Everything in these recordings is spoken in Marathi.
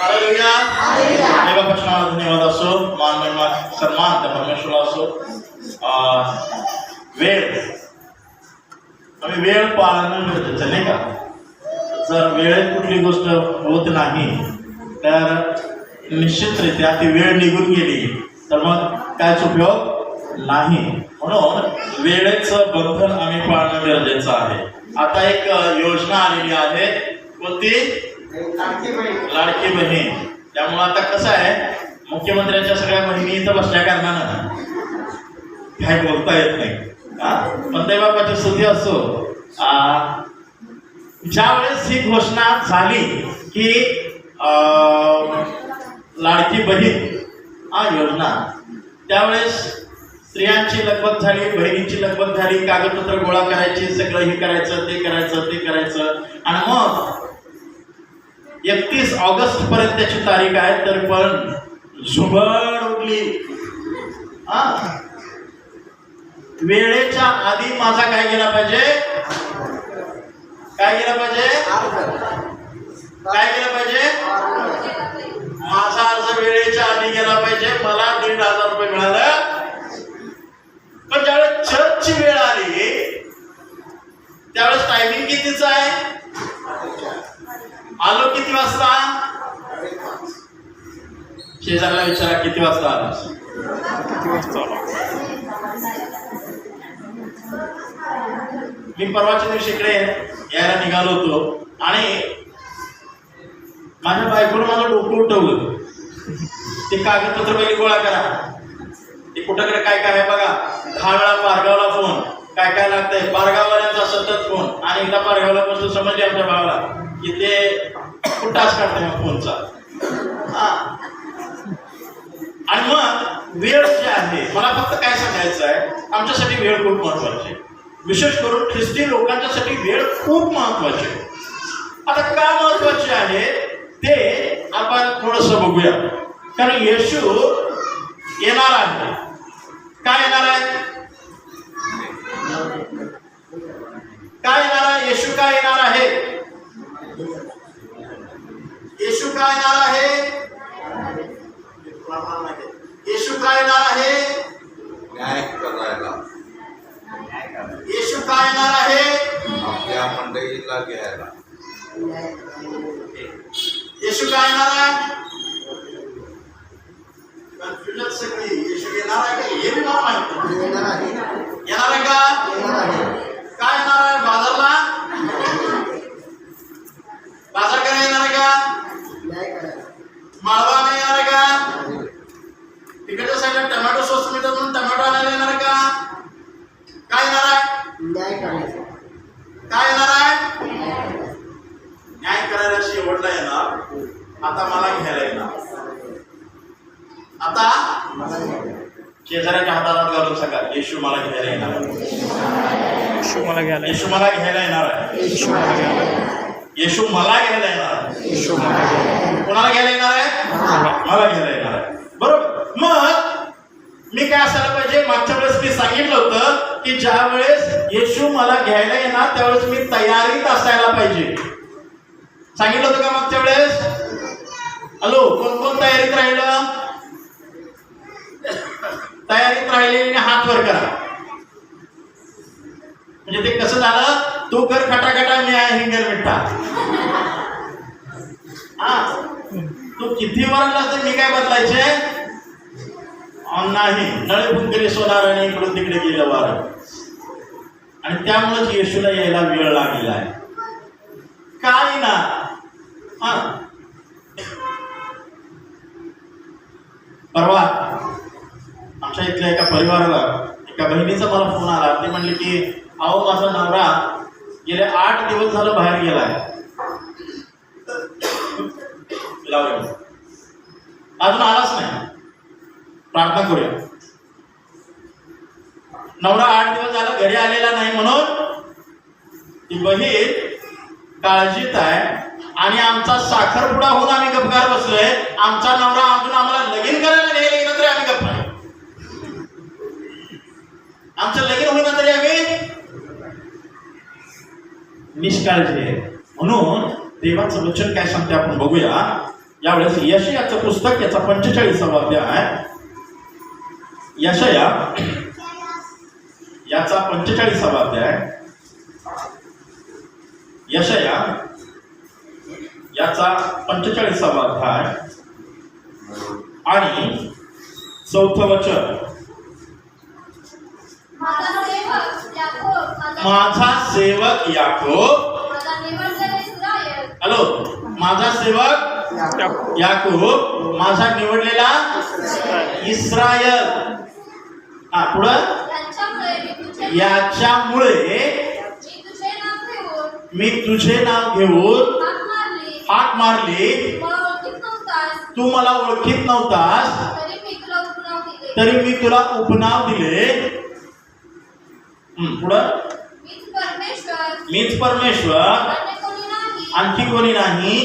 हालेलुया. देवाच्या नावाला धन्यवाद असो. मान सन्मान त्या परमेश्वराला असो. वेळ, आम्ही वेळ पाळणं गरजेचं नाही का. जर वेळेत कुठली गोष्ट होत नाही तर निश्चितरित्या ती वेळ निघून गेली तर मग कायच उपयोग नाही. म्हणून वेळेचं बंधन आम्ही पाळणं गरजेचं आहे. आता एक योजना आलेली आहे, कोणती? लाडकी बहीण. त्यामुळे आता कसं आहे, मुख्यमंत्र्यांच्या सगळ्या बहिणी इथं बसल्या कारणानं काय बोलता येत नाही. पण देवाची स्तुती असो. ज्या वेळेस ही घोषणा झाली की लाडकी बहीण योजना, त्यावेळेस स्त्रियांची लगबग झाली, बहिणींची लगबग झाली, कागदपत्र गोळा करायची, सगळं हे करायचं, ते करायचं, ते करायचं. आणि मग 31 ऑगस्ट पर्यंत त्याची तारीख आहे, तर पण झुंबड उठली. वेळेच्या आधी माझा काय गेला पाहिजे? काय गेला पाहिजे? काय गेला पाहिजे? माझा अर्ज वेळेच्या आधी गेला पाहिजे. मला 1,500 रुपये मिळालं. पण ज्यावेळेस चर्चची वेळ आली त्यावेळेस टायमिंग कितीच आहे? आलो किती वाजता? शेजारला विचारा किती वाजता आलास? मी परवाच्या दिवशी इकडे यायला निघालो होतो आणि माझ्या बायकोनं माझं डोकं उठवलं. ते कागदपत्र पहिली गोळा करा, ते कुठंकडे काय काय आहे बघा. 10 वेळा पारगावला फोन, काय काय लागतंय, पारगाववाल्यांचा सतत फोन. आणि एकदा पारगावला बसलो, समजले आमच्या भावाला की ते कुठाच काढते मग फोनचा. आणि मग वेळ जी आहे, मला फक्त काय सांगायचं आहे, आमच्यासाठी वेळ खूप महत्वाची आहे. विशेष करून ख्रिस्ती लोकांच्यासाठी वेळ खूप महत्वाची आहे. आता का महत्वाची आहे ते आपण थोडंसं बघूया. कारण येशू येणार आहे. काय येणार आहे? काय येणार आहे? येशू काय येणार आहे? येशू काय येणार आहे? येशू काय येणार आहे? न्याय करायला. येशू काय येणार आहे? आपल्या मंडळीला घ्यायला. येशू काय येणार आहे? कन्फ्युजन सगळी. येशू येणार आहे का हे बी मला माहित नाही. येणार आहे का? काय येणार आहे? बाजारला बाजार करायला येणार आहे का? माळवा नाही येणार आहे का? तिकडच्या साईडला टोमॅटो स्वस्त मिळतात म्हणून टोमॅटो आणायला येणार आहे का? काय येणार आहे? काय येणार आहे? न्याय करायला शेवटला येणार. आता मला घ्यायला येणार. आता शेजाऱ्याच्या हातात घालून सांगा, येशू मला घ्यायला येणार. येशू मला घ्यायला येशू मला घ्यायला येणार आहे. येशू मला घ्यायला येशू मला घ्यायला येणार आहे. येशू मला घ्यायला कोणाला घ्यायला येणार आहे? मला घ्यायला येणार आहे. बरोबर. मग मी काय असायला पाहिजे? मागच्या वेळेस मी सांगितलं होतं की ज्या वेळेस येशू मला घ्यायला येणार त्यावेळेस मी तयारीत असायला पाहिजे. सांगितलं होतं का मागच्या वेळेस? हॅलो, कोण कोण तयारीत राहिलं? तयारीत राहिलेले हात वर करा. म्हणजे ते कसं झालं? तू कर खटाखटा, मी आहे हिंगर मिठा. तू किती वरला तर मी काय बदलायचे नाही. नळे फुंकरी सोनार आणि इकडून तिकडे गेलं वार. आणि त्यामुळेच येशूला यायला वेळ लागलेला आहे. काय ना परवा आमच्या इथल्या एका परिवाराला एका बहिणीचा मला फोन आला. ती म्हणली की अहो माझा नवरा गेले 8 दिवस झालं बाहेर गेलाय. अजून आलाच नाही. प्रार्थना करूया. नवरा 8 दिवस झाला घरी आलेला नाही म्हणून ती बहीण काळजीत आहे. आणि आमचा साखरपुडा होऊन आम्ही गपगार बसलोय. आमचा नवरा अजून आम्हाला लगीन करायला नाही येईना तरी आम्ही गप्प आहे. आमचं लगीन होईना तरी आम्ही निष्काळजी आहे. म्हणून देवाचं वचन काय सांगते आपण बघूया. यावेळेस यशयाचं पुस्तक याचा 45वा अध्याय, यशया याचा 45वा अध्याय, यशया याचा 45वा अध्याय आणि 4थं वचन. माझा सेवक याकोब, हॅलो, माझा सेवक याकोब, माझा निवडलेला इस्रायल. हा, पुढं, याच्यामुळे मी तुझे नाव घेऊन हाक मारली, तू मला ओळखीत नव्हतास तरी मी तुला उपनाव दिले. पुढं, मीच परमेश्वर, आणखी कोणी नाही,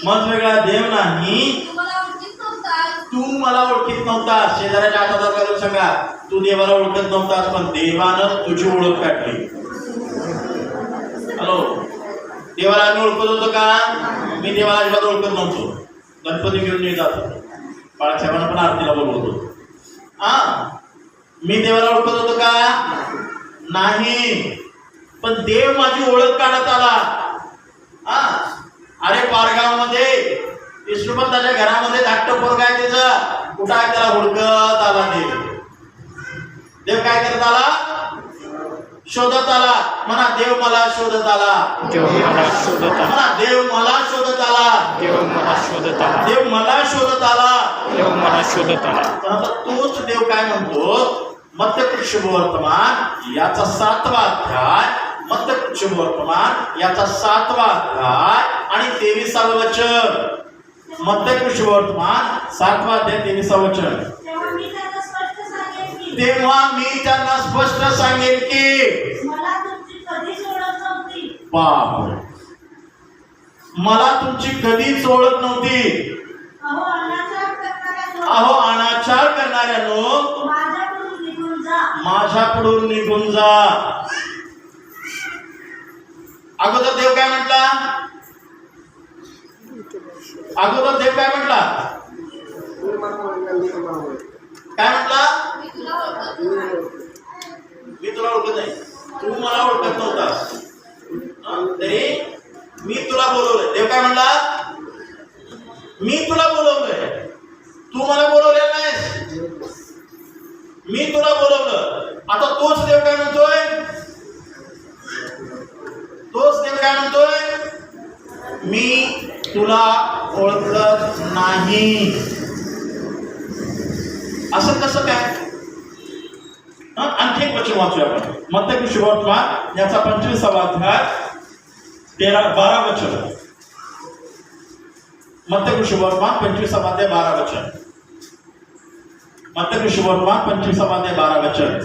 मत वेगळा देव नाही, तू मला ओळखीत नव्हतास. शेजाऱ्याच्या हातात घालून सांगा, तू देवाला ओळखत नव्हतास पण देवानं तुझी ओळख काढली. हॅलो, देवाला आम्ही ओळखत होतो का? मी देवाला अजिबात ओळखत नव्हतो. गणपती घेऊन मी जातो, बाळासाहेबांना पण आरतीला बोलवतो. मी देवाला ओळखत होतो का? नाही, पण देव माझी ओळख काढत आला. अरे पारगाव मध्ये विष्णुपंताच्या घरामध्ये धाकट पोरगा आहे, त्याचा कुठं आहे, त्याला हुडकत आला. देव काय करत आला? शोधत आला. म्हणा, देव मला शोधत आला. देव मला शोधत आला. म्हणा, देव मला शोधत आला. देव मला शोधत आला. देव मला शोधत आला. देव मला शोधत आला. पण आता तोच देव काय म्हणतो? मत्स्य शुभवर्तमान याचा 7वा अध्याय, मत्स्य शुभवर्तमान याचा 7वा अध्याय आणि 23वे वचन. मत्स्य शुभवर्तमान 7वा अध्याय 23वे वचन. तेव्हा मी त्यांना स्पष्ट सांगेन की मला तुमची कधीच ओळख नव्हती. अहो, अनाचार करणाऱ्यांनो, माझ्याकडून निघून जा. अगोदर देव काय म्हटला? अगोदर देव काय म्हटला? काय म्हटला? मी तुला ओळखत नाही, तू मला ओळखत नव्हतास तरी मी तुला बोलवलंय. देव काय म्हणला? मी तुला बोलवलंय, तू मला बोलवलेलं नाहीस, मी तुला बोलवलं. आता तोच देव काय म्हणतोय? तोच देव काय म्हणतोय? मी तुला ओळखत नाही. असं कसं काय? आणखी एक वचन वाचूया आपण. मत्स्य शुभवर्तमान याचा 25वा अध्याय 12 वचन. मत्स्य शुभवर्तमान 25वा अध्याय 12 वचन. मत्स्य शुभवर्तमान 25वा अध्याय 12 वचन.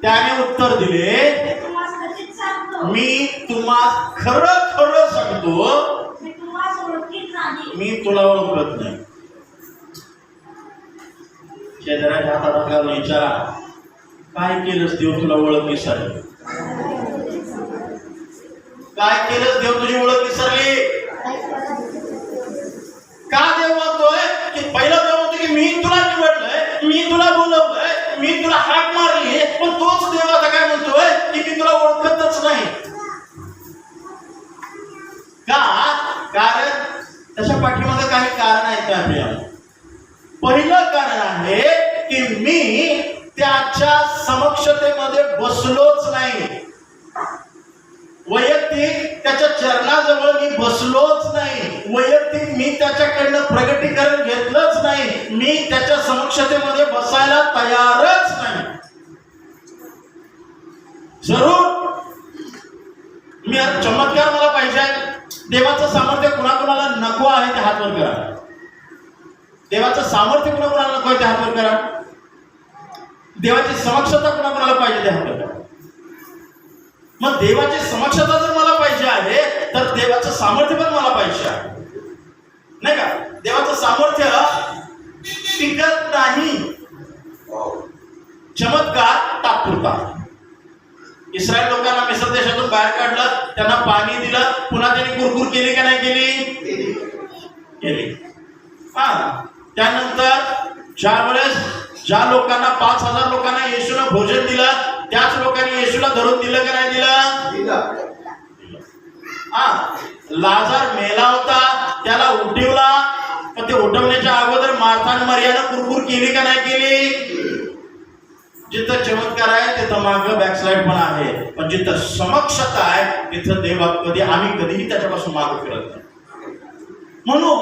त्याने उत्तर दिले, मी तुम्हा खरं खरं सांगतो, मी तुला ओळखत नाही. शेजाऱ्याच्या हातात घालून विचारा, काय केलंस देव तुला ओळख विसरली? काय केलंस देव तुझी ओळख विसरली? का देव म्हणतोय की पहिला देव म्हणतो की मी तुला निवडलंय, मी तुला बोलवलंय, मी तुला हाक मारली, पण तोच देव आता काय म्हणतोय की मी तुला ओळखतच नाही. का? कारण त्याच्या पाठीमागे काही कारण आहेत का आपल्याला? पहिलं कारण आहे की मी त्याच्या समक्षतेमध्ये बसलोच नाही. वैयक्तिक त्याच्या चरणाजवळ मी बसलोच नाही. वैयक्तिक मी त्याच्याकडनं प्रगटीकरण घेतलंच नाही. मी त्याच्या समक्षतेमध्ये बसायला तयारच नाही. जरूर मी चमत्कार मला पाहिजे. देवाचं सामर्थ्य कुणाकुणाला नको आहे ते हात वर करा. देवाचं सामर्थ्य कुणाकुणाला नको आहे ते हात वर करा. देवाची समक्षता कुणाकुणाला पाहिजे ते हात वर करा. मग देवाची समक्षता जर मला पाहिजे आहे तर देवाचं सामर्थ्य पण मला पाहिजे आहे, नाही का? देवाचं सामर्थ्य टिकत नाही. चमत्कार तात्पुरता. इस्रायल लोकांना मिस्र देशातून बाहेर काढलं, त्यांना पाणी दिलं, पुन्हा त्यांनी कुरकुर केली का नाही केली? केली. हा, त्यानंतर ज्या लोकांना 5,000 लोकांना येशूला भोजन दिलं, त्याच लोकांनी येशूला धरून दिलं का नाही दिलं? हा, लाजार मेला होता, त्याला उठवला, पण ते उठवण्याच्या अगोदर मार्था आणि मरियाने कुरकुर केली का नाही केली? जिथं चमत्कार आहे तिथं मागं बॅकस्लाइड पण आहे, पण जिथं समक्षता आहे तिथं आम्ही कधीही त्याच्यापासून मागं फिरत नाही. म्हणून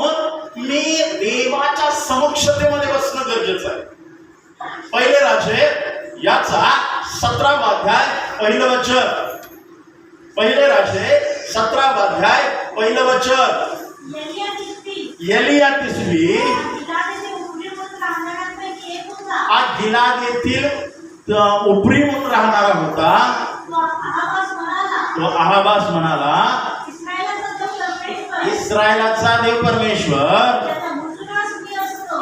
मी देवाच्या समक्षतेमध्ये बसणं गरजेचं आहे. पहिले राजे याचा 17वा अध्याय पहिलं वचन. पहिले राजे 17वा अध्याय पहिलं वचन. एलिया तिसबी हा गिलाद येथील उपरी म्हणून राहणारा होता. तो अहाबास म्हणाला, इस्रायलाचा देव परमेश्वर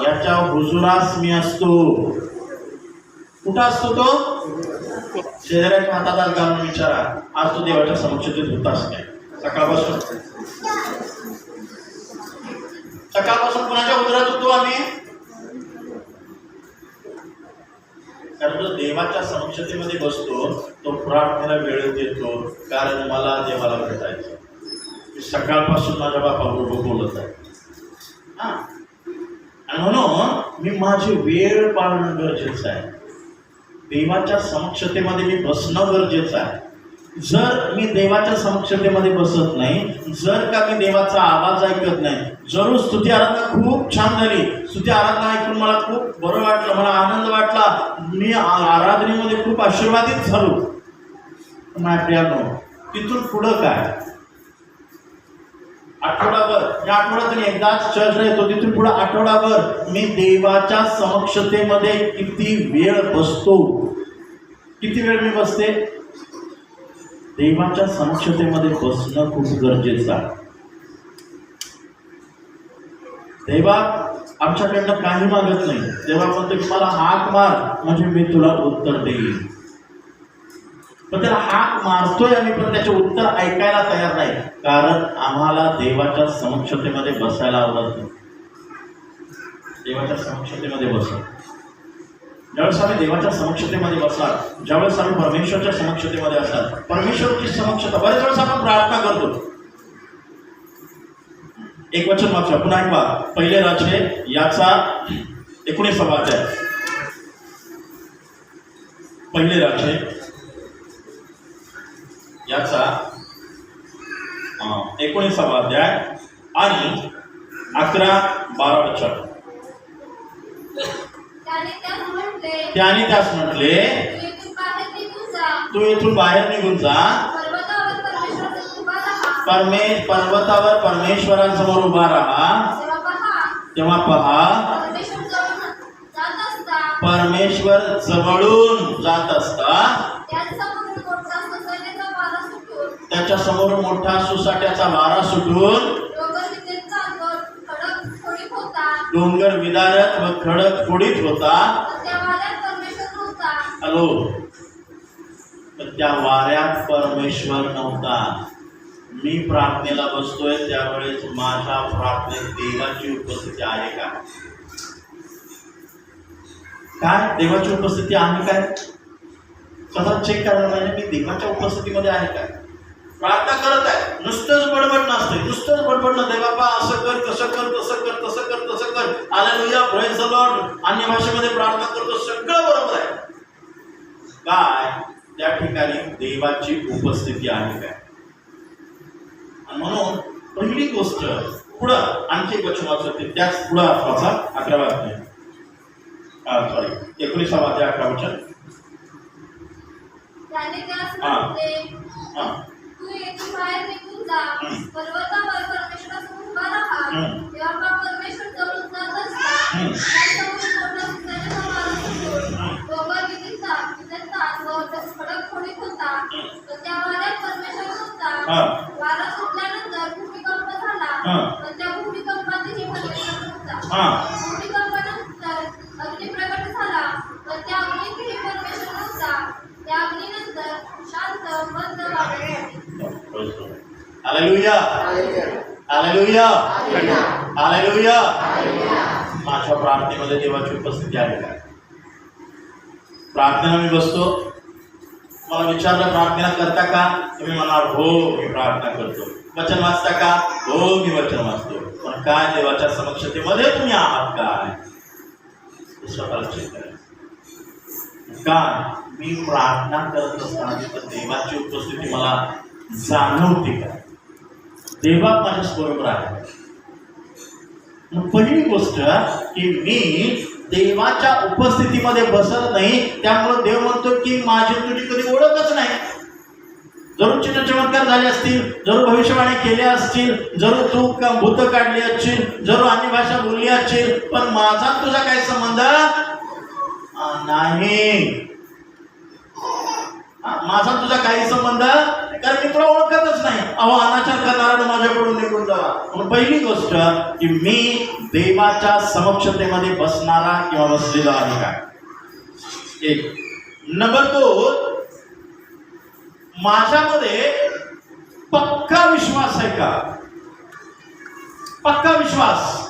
याच्या हुजुरास मी असतो. कुठं असतो तो? शेजाऱ्याच्या हातात घालून विचारा, आज तो देवाच्या समक्षतेत होतास काय? सकाळपासून कोणाच्या हुजुरात होतो आम्ही? कारण जो देवाच्या समक्षतेमध्ये बसतो तो प्रार्थनेला वेळ देतो, कारण मला देवाला भेटायचं. मी सकाळपासून माझ्या बापाबरोबर बोलत आहे. आणि म्हणून मी माझी वेळ पाळणं गरजेचं आहे. देवाच्या समक्षतेमध्ये मी बसणं गरजेचं आहे. जर मी देवाच्या समक्षतेमध्ये बसत नाही, जर का मी देवाचा आवाज ऐकत नाही, जरूर स्तुती आराधना खूप छान झाली, स्तुती आराधना ऐकून मला खूप बरं वाटलं, मला आनंद वाटला, मी आराधनेमध्ये खूप आशीर्वादित झालो. प्रियानो, तिथून पुढं काय? आठवडाभर, या आठवड्यातून एकदाच चर्चला येतो, तिथून पुढे आठवडाभर मी देवाच्या समक्षतेमध्ये किती वेळ बसतो? किती वेळ मी बसते? देवाच्या समक्षतेमध्ये बसणं खूप गरजेचं आहे. देवा आमच्याकडनं काही मागत नाही. देवा म्हणतो की मला हाक मार म्हणजे मी तुला उत्तर देईन. पण त्याला हाक मारतोय आम्ही, पण त्याचे उत्तर ऐकायला तयार नाही, कारण आम्हाला देवाच्या समक्षतेमध्ये बसायला आवडत नाही. देवाच्या समक्षतेमध्ये बसा. ज्यावेळेस आम्ही देवाच्या समक्षतेमध्ये बसणार, ज्यावेळेस आम्ही परमेश्वरच्या समक्षतेमध्ये असणार, परमेश्वरची समक्षता. बरेच वेळेस आपण प्रार्थना करतो. एक वचन वाचा, पुन्हा ऐकवा. पहिले राजे याचा 19वा अध्याय. पहिले राजे याचा 19वा अध्याय आणि 11-12 वचन. त्याने त्यास म्हटले, तू येथून बाहेर निघून जा, पर्वतावर परमेश्वरांसमोर उभा राहा. तेव्हा पहा, परमेश्वर जवळून जात असता त्याच्या समोर मोठा सुसाट्याचा वारा सुटून डोंगर विदारत व खडक फोडीत होता. हॅलो, त्या वाऱ्यात परमेश्वर नव्हता. मी प्रार्थनेला बसतोय त्यावेळेस माझ्या प्रार्थनेत देवाची उपस्थिती आहे का? काय देवाची उपस्थिती आहे काय? स्वतः चेक करायला पाहिजे, मी देवाच्या उपस्थितीमध्ये आहे काय? प्रार्थना करत आहे, नुसतंच बडबड नसते, नुसतंच बडबड नसते. बाबा असं कर, तसं कर, तसं कर, तसं कर, तसं कर, हालेलुया, प्रेज द लॉर्ड, अन्य भाषेमध्ये प्रार्थना करतो, सगळं बरोबर आहे. काय त्या ठिकाणी देवाची उपस्थिती आहे काय? आणि म्हणून पहिली गोष्ट, पुढं आणखी एक वचन वाचते, त्याच पुढं वाचा 11वा अध्याय, 19वा अध्याय 11 वचन. तू येथून बाहेर निघून जा, पर्वतावर परमेश्वरासमोर उभा राहा. तेव्हा परमेश्वर जवळून जात असता डोंगर विदतात व खडक फोडीत होता. त्या वाऱ्यात परमेश्वर नव्हता. वारा सुटल्यानंतर भूमिकंप झाला, पण त्या भूमिकंपातही परमेश्वर नव्हता. भूमिकंपानंतर अग्नी प्रकट झाला, पण त्या अग्नीतही परमेश्वर नव्हता. त्या अग्नीनंतर शांत मंद वारे. Hallelujah, hallelujah, hallelujah. माझ्या प्रार्थनेमध्ये देवाची उपस्थिती आहे का? प्रार्थनेला मी बसतो, मला विचारलं प्रार्थना करता का? तुम्ही म्हणाल हो मी प्रार्थना करतो. वचन वाचता का? हो मी वचन वाचतो. पण काय देवाच्या समक्षतेमध्ये तुम्ही आहात काय? स्वतःला चेक करायचं. काय मी प्रार्थना करत असताना तिथं देवाची उपस्थिती मला जाणवते का? देवा माझ्याच बरोबर आहे. मग पहिली गोष्ट की मी देवाच्या उपस्थितीमध्ये बसत नाही, त्यामुळे देव म्हणतो की माझी तुझी कधी ओळखच नाही. जरूर चिन्ह चमत्कार झाले असतील, जरूर भविष्यवाणी केल्या असतील, जरूर तू भूत काढली असतील, जरूर अन्य भाषा बोलली असतील, पण माझा तुझा काय संबंध नाही. माझा तुझा काही संबंध, कारण मी तुला ओळखतच नाही. अहो अनाचार करणारा माझ्याकडून निघून जावा. म्हणून पहिली गोष्ट की मी देवाच्या समक्षतेमध्ये बसणारा किंवा बसलेला आहे का? एक. नंबर 2, माझ्यामध्ये पक्का विश्वास आहे का? पक्का विश्वास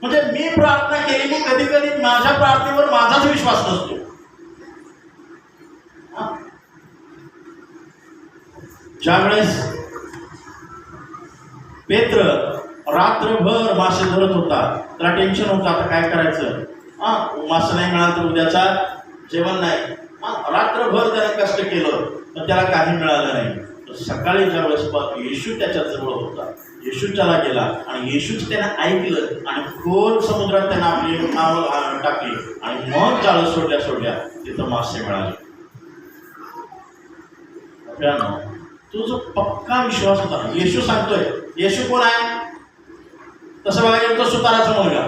म्हणजे मी प्रार्थना केलेली कधी कधी माझ्या प्रार्थनेवर माझाच विश्वास नसतो. ज्यावेळेस पेत्र रात्रभर मासे धरत होता, त्याला टेन्शन होतं आता काय करायचं. मासे नाही मिळालं तर उद्याचा जेवण नाही. रात्रभर त्याने कष्ट केलं पण त्याला काही मिळालं नाही. सकाळी ज्यावेळेस येशू त्याच्या जवळ होता, येशू त्याला गेला आणि येशूच त्याने ऐकलं आणि खोल समुद्रात त्याने आपली नाव टाकली आणि मग जाळं सोडल्या तिथं मासे मिळाले. तो जो पक्का विश्वास होता. येशू सांगतोय, येशू कोण आहे? तसं बघायला गेलं तो सुताराचा मुलगा.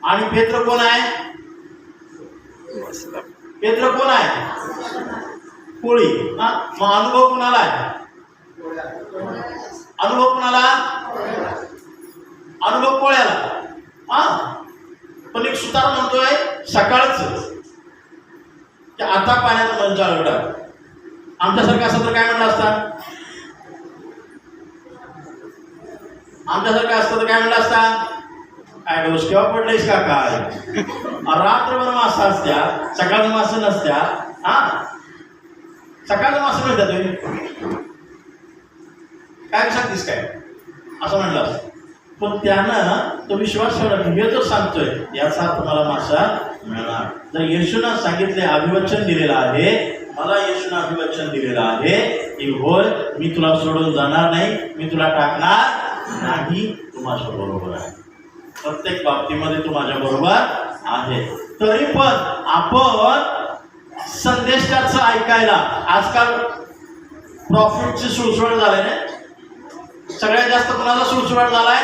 आणि पेत्र कोण आहे? पेत्र कोण आहे? कोळी. मग अनुभव कुणाला आहे? अनुभव कुणाला? अनुभव कोळ्याला. पण एक सुतार म्हणतोय सकाळच की आता पाण्यात मन जाळवटा. आमच्यासारखं असं तर काय म्हणलं असतं? आमच्यासारखं असतं तर काय म्हणलं असतं? काय डोस केव्हा पडलेस का काय? रात्रभर मासा असत्या, सकाळचं मासे नसत्या. सकाळचं मासे मिळतात तुम्ही काय सांगतेस काय असं म्हणलं असतं. पण त्यानं तो विश्वास ठेवला की हे जो सांगतोय याचा तुम्हाला मासा मिळणार. जर येशूनं सांगितले, अभिवचन दिलेलं आहे, मला येशूनं अभिवचन दिलेलं आहे की होय मी तुला सोडून जाणार नाही, मी तुला टाकणार नाही, तू माझ्या बरोबर आहे. प्रत्येक बाबतीमध्ये तू माझ्या बरोबर आहे. तरी पण आपण संदेशाचं ऐकायला आजकाल प्रॉफिटची सुळसुळ झाले ना. सगळ्यात जास्त कोणाचा सुळसुळ झालाय?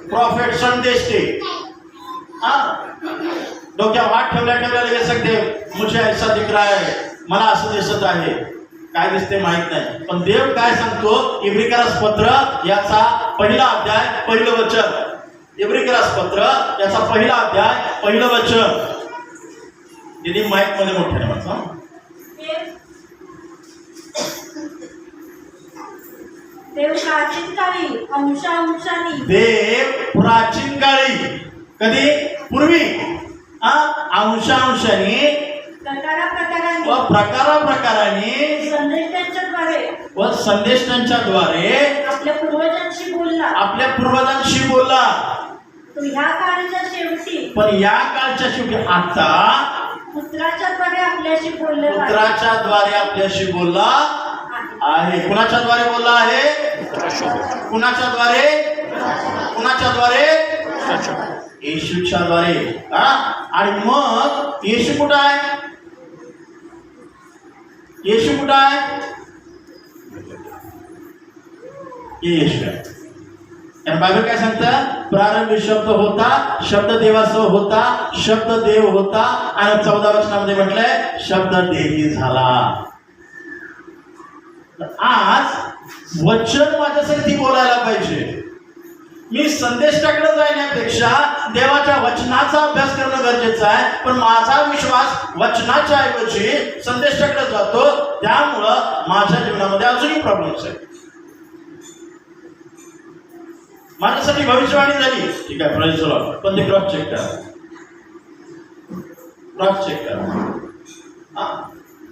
प्रॉफिट संदेश. ते डोक्यावर हात ठेवल्या लगेच सांगते मुझे ऐसा दिख रहा है, मला असं दिसत आहे. काय दिसते माहित नाही. पण देव काय सांगतो? इब्रिकरास पत्र याचा पहिला अध्याय पहिलं वचन. इब्रिकरास पत्र याचा पहिला अध्याय पहिलं वचन. दिदी माईक मध्ये मोठ्याने वाचा. देव प्राचीन काळी अंशांशांनी, देव प्राचीन काळी कधी? पूर्वी अंशांशांनी व प्रकाराप्रकाराने संदेशांच्या द्वारे आपल्या पूर्वजांशी बोलला. तो ह्या काळाच्या शेवटी, पण या काळच्या शेवटी आता पुत्राच्या द्वारे आपल्याशी बोलले, पुत्राच्या द्वारे आपल्याशी बोलला आहे. कुणाच्या द्वारे बोलला आहे? कुणाच्या द्वारे? कुणाच्या द्वारे? येशूच्या द्वारे. आणि मग येशू कुठं आहे? येशू कुठं आहे? येशू आहे. आणि बायबल काय सांगतं? प्रारंभी शब्द होता, शब्द देवासह होता, शब्द देव होता. आणि 14 वचनामध्ये म्हटलंय शब्द देही झाला. आज वचन माझ्यासाठी बोलायला पाहिजे. मी संदेष्टाकडे जाण्यापेक्षा देवाच्या वचनाचा अभ्यास करणं गरजेचं आहे. पण माझा विश्वास वचनाच्या ऐवजी संदेष्टाकडे जातो, त्यामुळं माझ्या जीवनामध्ये अजूनही प्रॉब्लेम्स आहेत. माझ्यासाठी भविष्यवाणी झाली, ठीक आहे, प्राइज द लॉर्ड, पण ते क्रॉस चेक करा, क्रॉस चेक करा.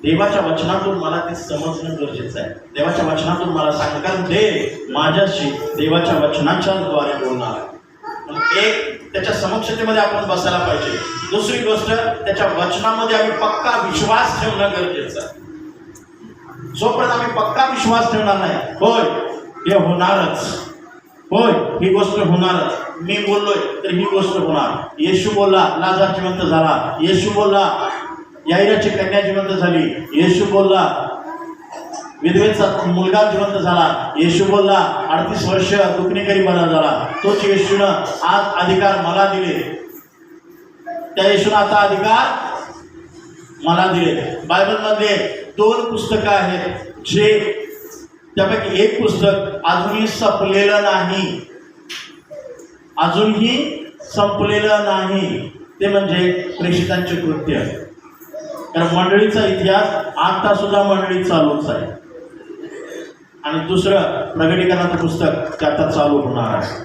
देवाच्या वचनातून मला ते समजणं गरजेचं आहे. देवाच्या वचनातून मला सांग, कारण ते माझ्याशी देवाच्या वचनाच्या द्वारे बोलणार आहे. एक, त्याच्या समक्षतेमध्ये आपण बसायला पाहिजे. दुसरी गोष्ट, त्याच्या वचनामध्ये आम्ही पक्का विश्वास ठेवणं गरजेचं आहे. जोपर्यंत आम्ही पक्का विश्वास ठेवणार नाही, होय हे होणारच, होय ही गोष्ट होणारच, मी बोललोय तर ही गोष्ट होणार. येशू बोलला लाजार जिवंत झाला, येशू बोलला याईराची कन्या जिवंत झाली, येशू बोलला विधवेचा मुलगा जिवंत झाला, येशू बोलला 38 वर्ष दुखणेकरी बरा झाला. तोच येशूनं आज अधिकार मला दिले, त्या येशूनं आता अधिकार मला दिले. बायबलमध्ये 2 पुस्तकं आहेत जे, त्यापैकी एक पुस्तक अजूनही संपलेलं नाही, अजूनही संपलेलं नाही, ते म्हणजे प्रेषितांचे कृत्य. कारण मंडळीचा इतिहास आता सुद्धा मंडळी चालूच आहे. आणि दुसरं प्रगटीकरणाचं पुस्तक ते आता चालू होणार आहे.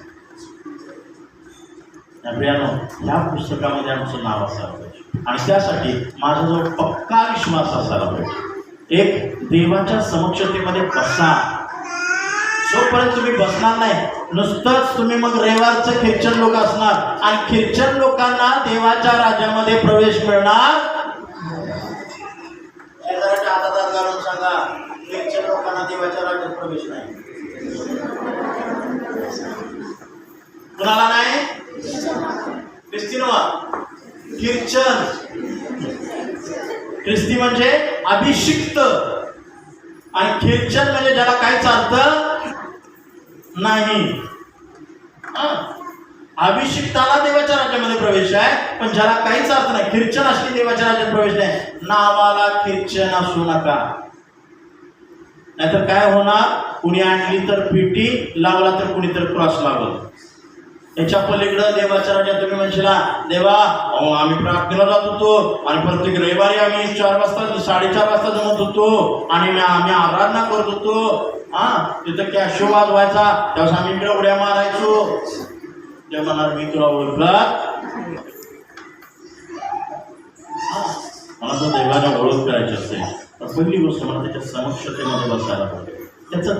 ह्या पुस्तकामध्ये आमचं नाव असायला पाहिजे आणि त्यासाठी माझ्याजवळ पक्का विश्वास असायला पाहिजे. एक, देवाच्या समक्षतेमध्ये बसा. जोपर्यंत तुम्ही बसणार नाही, नुसतंच तुम्ही मग रविवारचं ख्रिश्चन लोक असणार आणि ख्रिश्चन लोकांना देवाच्या राज्यामध्ये प्रवेश मिळणार. शेजाऱ्याच्या हातात घालून सांगा, ख्रिश्चन लोकांना देवाच्या राज्यात प्रवेश नाही. कुणाला नाही? ख्रिस्ती नव्हा, ख्रिश्चन. ख्रिस्ती म्हणजे अभिषिक्त आणि ख्रिश्चन म्हणजे ज्याला काहीच अर्थ नाही. अभिषिक्ताला देवाच्या राज्यामध्ये प्रवेश आहे, पण ज्याला काहीच अर्थ नाही, ख्रिश्चन असली देवाच्या राज्यात प्रवेश नाही. नावाला ख्रिश्चन असू नका, नाहीतर काय होणार, कुणी आणली तर पिटी, लावला तर कुणी तर क्रॉस लावल. याच्या पलीकडं देवाच्या राज्यात तुम्ही म्हणशीला, देवा आम्ही प्रार्थनेला जात होतो आणि प्रत्येक रविवारी आम्ही 4 वाजता 4:30 वाजता जमत होतो आणि आम्ही आराधना करत होतो. तिथं कॅशो वाजवायचा, त्यावेळेस आम्ही इकडे उड्या मारायचो. ते म्हणणार, मी तुला ओळखला, मला जर देवाला ओळख करायची असेल तर पहिली गोष्ट मला त्याच्या समक्षतेमध्ये बसायला पाहिजे. त्याचं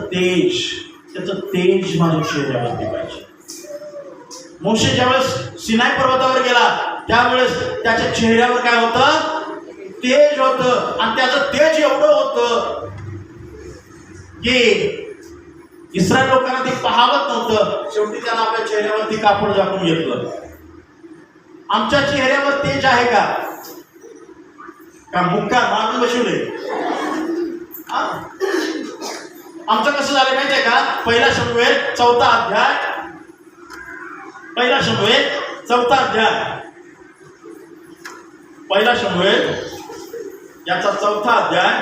तेज माझ्या चेहऱ्यावरती पाहिजे. मोशे ज्यावेळेस सिनाई पर्वतावर गेला त्यावेळेस त्याच्या चेहऱ्यावर काय होतं, तेज होतं. आणि त्याचं तेज एवढं होतं की इस्रायल लोकांना ते पाहावत नव्हतं. शेवटी त्याला आपल्या चेहऱ्यावरती कापड झाकून घेतलं. आमच्या चेहऱ्यावर तेज आहे का मुक्का मारून बसवले? आमचं कसं झालं माहितीये का, पहिला शमूएल 4 अध्याय, पहिला शमूएल 4 अध्याय, पहिला शमूएल याचा 4 अध्याय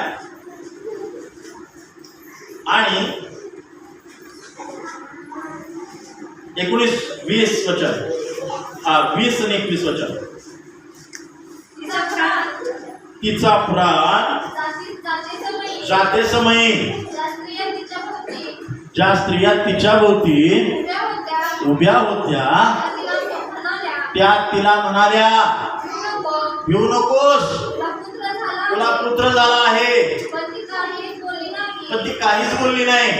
आणि 19-20 वचन, 20 आणि 21 वचन. तिचा प्राण जाते समयी ज्या स्त्रिया तिच्या भोवती उभ्या होत्या त्या तिला म्हणाल्या, भिऊ नकोस, तुला पुत्र झाला आहे. पण ती काहीच बोलली नाही,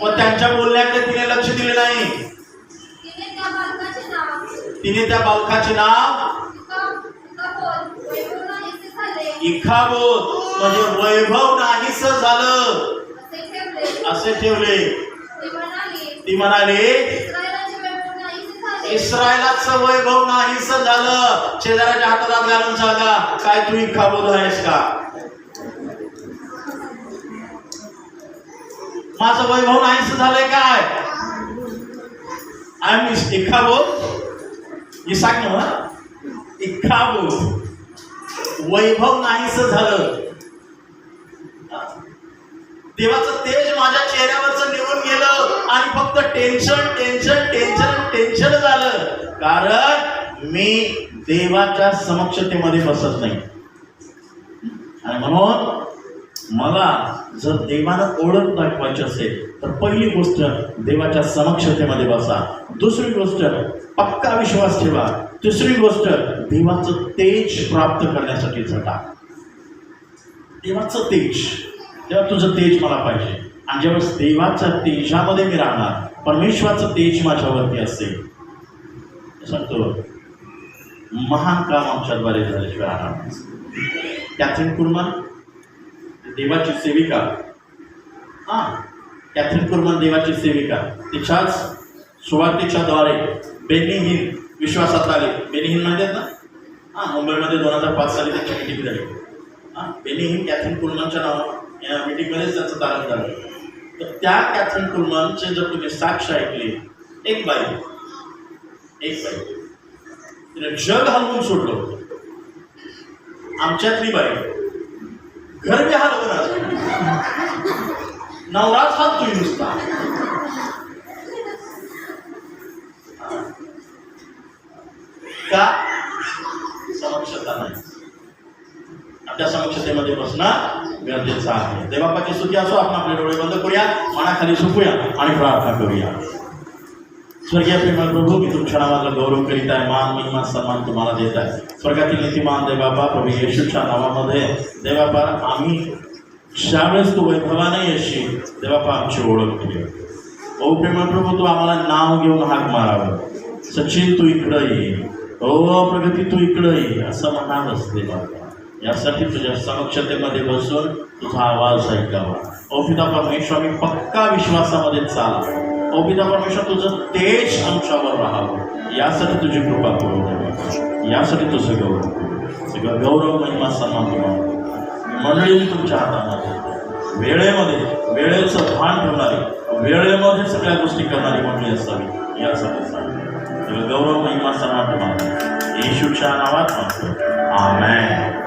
पण त्यांच्या बोलण्याकडे तिने लक्ष दिले नाही. तिने त्या बालकाचे नाव इखाबोत म्हणजे वैभव नाहीस झालं असे ठेवले. ती म्हणाली, इस्रायलाचं वैभव नाहीस झालं. शेजाऱ्याच्या हातात घालून सांगा, काय तू इखाबोत आहेस का? माझं वैभव नाहीस झालंय काय? I am इखाबोत. ही सांग ना, इखाबोत वैभव नाहीस झालं. देवाचं तेज माझ्या चेहऱ्यावरचं निघून गेलं आणि फक्त टेन्शन टेन्शन टेन्शन टेन्शन झालं, कारण मी देवाच्या समक्षतेमध्ये बसत नाही. आणि म्हणून मला जर देवानं ओळख दाखवायची असेल तर पहिली गोष्ट देवाच्या समक्षतेमध्ये बसा. दुसरी गोष्ट पक्का विश्वास ठेवा. तिसरी गोष्ट देवाचं तेज प्राप्त करण्यासाठी झटा. देवाचं तेज, तेव्हा तुझं तेज मला पाहिजे. आणि ज्यावेळेस देवाच्या तेजामध्ये मी राहणार, परमेश्वराचं तेज माझ्यावरती असेल, सांगतो महान काम आमच्याद्वारे झाल्याशिवाय राहणार. कॅथरीन कुलमन देवाची सेविका, कॅथरीन कुलमन देवाची सेविका, तिच्याच सुवार्तेच्या द्वारे बेनी हिन विश्वासात आले. बेनी हिन म्हणतात ना, मुंबईमध्ये 2005 साली त्यांची मीटिंग झाली. बेनी हिन कॅथरीन कुलमनच्या नावानं या मीटिंगमध्येच त्याचं तारण झालं. तर त्या कॅथरीन कुलमनचे जर तुम्ही साक्ष ऐकले, एक बाई तिने जग हलवून सोडलं. आमच्यातली बाई घर बी हलवणार, नवराच हालतोय नुसता. का? समक्षता नाही. आपल्या समक्षतेमध्ये बसणं गरजेचं आहे. देवापाची स्तुती असो. आपण आपले डोळे बंद करूया, मनाखाली झोपूया आणि प्रार्थना करूया. स्वर्गीय प्रेमळ प्रभू, मी तुमच्या नावाला गौरव करीत आहे, मान महिमा सन्मान तुम्हाला देत आहे. स्वर्गातील नीतिमान देवापा, प्रभू येशूच्या नावामध्ये देवापा, आम्ही ज्यावेळेस तू वैभवाने येशील देवापा आमची ओळख केली. ओ प्रेमळ प्रभू, तू आम्हाला नाव घेऊन हाक मारावं. सचिन तू इकडं ये, ओ प्रगती तू इकडं ये असं म्हणावंच देवापा. यासाठी तुझ्या समक्षतेमध्ये बसून तुझा आवाज ऐकावा. ओ पिता परमेश्वर, मी पक्का विश्वासामध्ये चाला. ओ पिता परमेश्वर, तुझं तेज आमच्यावर राहावं, यासाठी तुझी कृपा करू देवा. यासाठी तुझं गौरव करू. सगळं गौरव महिमा सन्मान तुम्हाला. मंडळी मी तुमच्या हातामध्ये वेळेचं भान ठेवणारी, वेळेमध्ये सगळ्या गोष्टी करणारी मंडळी असावी, यासाठी सांग. सगळं गौरव महिमा सन्मान तुम्हाला येशूच्या नावात मागतो. आमेन.